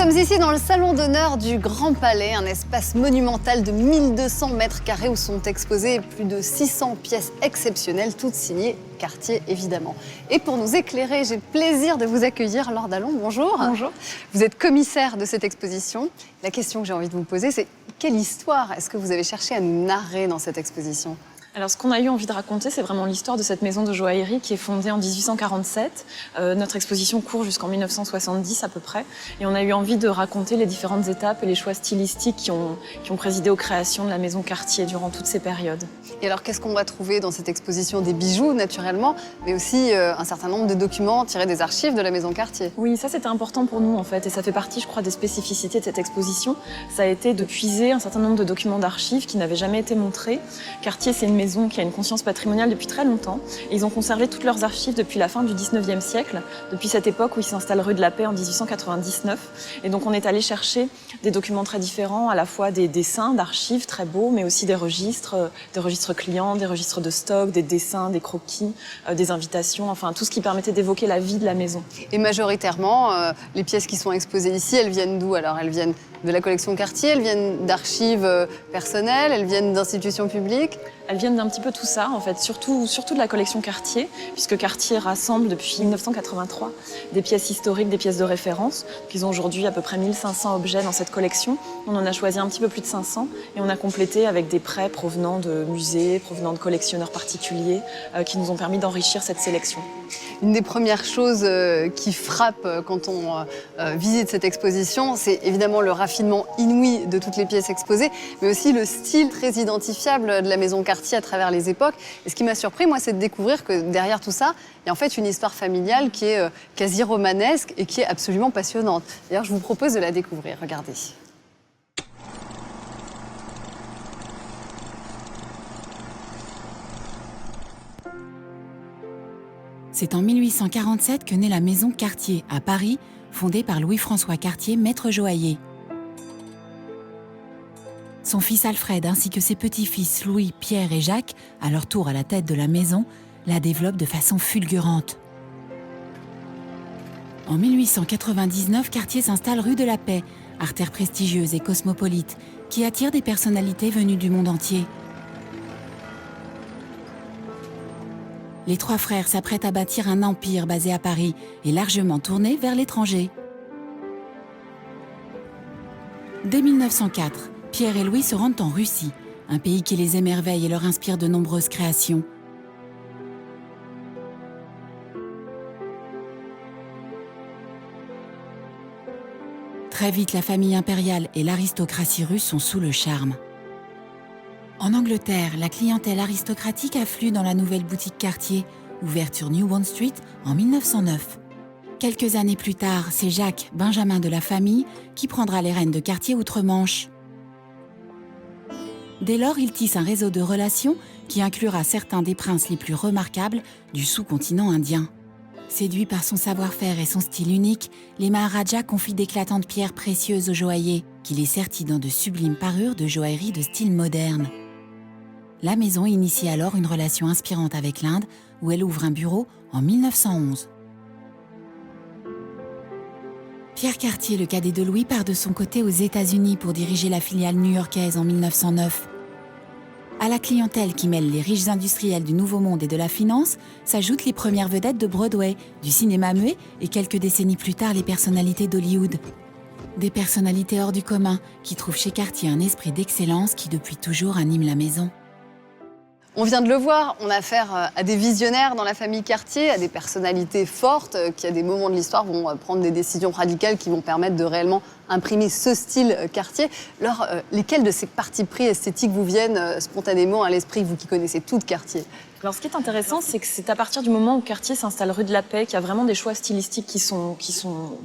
sommes ici dans le salon d'honneur du Grand Palais, un espace monumental de 1200 mètres carrés où sont exposées plus de 600 pièces exceptionnelles, toutes signées Cartier évidemment. Et pour nous éclairer, j'ai le plaisir de vous accueillir Laure Dallon. Bonjour. Bonjour. Vous êtes commissaire de cette exposition. La question que j'ai envie de vous poser, c'est quelle histoire est-ce que vous avez cherché à nous narrer dans cette exposition ? Alors, ce qu'on a eu envie de raconter, c'est vraiment l'histoire de cette maison de joaillerie qui est fondée en 1847. Notre exposition court jusqu'en 1970 à peu près. Et on a eu envie de raconter les différentes étapes et les choix stylistiques qui ont présidé aux créations de la maison Cartier durant toutes ces périodes. Et alors, qu'est-ce qu'on va trouver dans cette exposition? Des bijoux, naturellement, mais aussi un certain nombre de documents tirés des archives de la maison Cartier. Oui, ça c'était important pour nous en fait. Et ça fait partie, je crois, des spécificités de cette exposition. Ça a été de puiser un certain nombre de documents d'archives qui n'avaient jamais été montrés. Cartier, c'est une maison qui a une conscience patrimoniale depuis très longtemps. Et ils ont conservé toutes leurs archives depuis la fin du 19e siècle, depuis cette époque où ils s'installent rue de la Paix en 1899. Et donc on est allé chercher des documents très différents, à la fois des dessins d'archives très beaux, mais aussi des registres clients, des registres de stock, des dessins, des croquis, des invitations, enfin tout ce qui permettait d'évoquer la vie de la maison. Et majoritairement, les pièces qui sont exposées ici, elles viennent d'où? Alors elles viennent de la collection Cartier, elles viennent d'archives personnelles, elles viennent d'institutions publiques? Elles viennent d'un petit peu tout ça, en fait, surtout de la collection Cartier, puisque Cartier rassemble depuis 1983 des pièces historiques, des pièces de référence. Ils ont aujourd'hui à peu près 1500 objets dans cette collection. On en a choisi un petit peu plus de 500 et on a complété avec des prêts provenant de musées, provenant de collectionneurs particuliers, qui nous ont permis d'enrichir cette sélection. Une des premières choses qui frappe quand on visite cette exposition, c'est évidemment le raffinement inouï de toutes les pièces exposées, mais aussi le style très identifiable de la maison Cartier à travers les époques. Et ce qui m'a surpris, moi, c'est de découvrir que derrière tout ça, il y a en fait une histoire familiale qui est quasi romanesque et qui est absolument passionnante. D'ailleurs, je vous propose de la découvrir. Regardez. C'est en 1847 que naît la maison Cartier, à Paris, fondée par Louis-François Cartier, maître joaillier. Son fils Alfred ainsi que ses petits-fils Louis, Pierre et Jacques, à leur tour à la tête de la maison, la développent de façon fulgurante. En 1899, Cartier s'installe rue de la Paix, artère prestigieuse et cosmopolite, qui attire des personnalités venues du monde entier. Les trois frères s'apprêtent à bâtir un empire basé à Paris et largement tourné vers l'étranger. Dès 1904, Pierre et Louis se rendent en Russie, un pays qui les émerveille et leur inspire de nombreuses créations. Très vite, la famille impériale et l'aristocratie russe sont sous le charme. En Angleterre, la clientèle aristocratique afflue dans la nouvelle boutique Cartier, ouverte sur New Bond Street en 1909. Quelques années plus tard, c'est Jacques, Benjamin de la famille, qui prendra les rênes de Cartier outre-Manche. Dès lors, il tisse un réseau de relations qui inclura certains des princes les plus remarquables du sous-continent indien. Séduits par son savoir-faire et son style unique, les Maharajas confient d'éclatantes pierres précieuses aux joailliers, qui les sertit dans de sublimes parures de joaillerie de style moderne. La maison initie alors une relation inspirante avec l'Inde, où elle ouvre un bureau en 1911. Pierre Cartier, le cadet de Louis, part de son côté aux États-Unis pour diriger la filiale new-yorkaise en 1909. À la clientèle qui mêle les riches industriels du Nouveau Monde et de la finance, s'ajoutent les premières vedettes de Broadway, du cinéma muet et quelques décennies plus tard les personnalités d'Hollywood. Des personnalités hors du commun qui trouvent chez Cartier un esprit d'excellence qui depuis toujours anime la maison. On vient de le voir, on a affaire à des visionnaires dans la famille Cartier, à des personnalités fortes qui, à des moments de l'histoire, vont prendre des décisions radicales qui vont permettre de réellement imprimer ce style Cartier. Alors, lesquels de ces partis pris esthétiques vous viennent spontanément à l'esprit, vous qui connaissez tout de Cartier ? Alors, ce qui est intéressant, c'est que c'est à partir du moment où Cartier s'installe rue de la Paix qu'il y a vraiment des choix stylistiques qui sont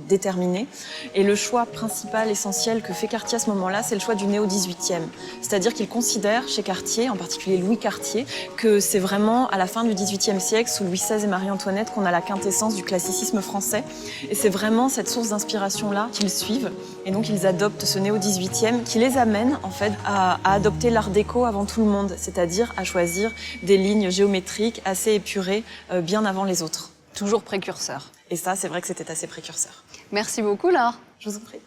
déterminés. Et le choix principal, essentiel que fait Cartier à ce moment-là, c'est le choix du néo-18e. C'est-à-dire qu'il considère chez Cartier, en particulier Louis Cartier, que c'est vraiment à la fin du XVIIIe siècle, sous Louis XVI et Marie-Antoinette, qu'on a la quintessence du classicisme français. Et c'est vraiment cette source d'inspiration-là qu'ils suivent. Et donc, ils adoptent ce néo-18e qui les amène, en fait, à adopter l'art déco avant tout le monde. C'est-à-dire à choisir des lignes géométriques assez épurées, bien avant les autres. Toujours précurseur. Et ça, c'est vrai que c'était assez précurseur. Merci beaucoup, Laure. Je vous en prie.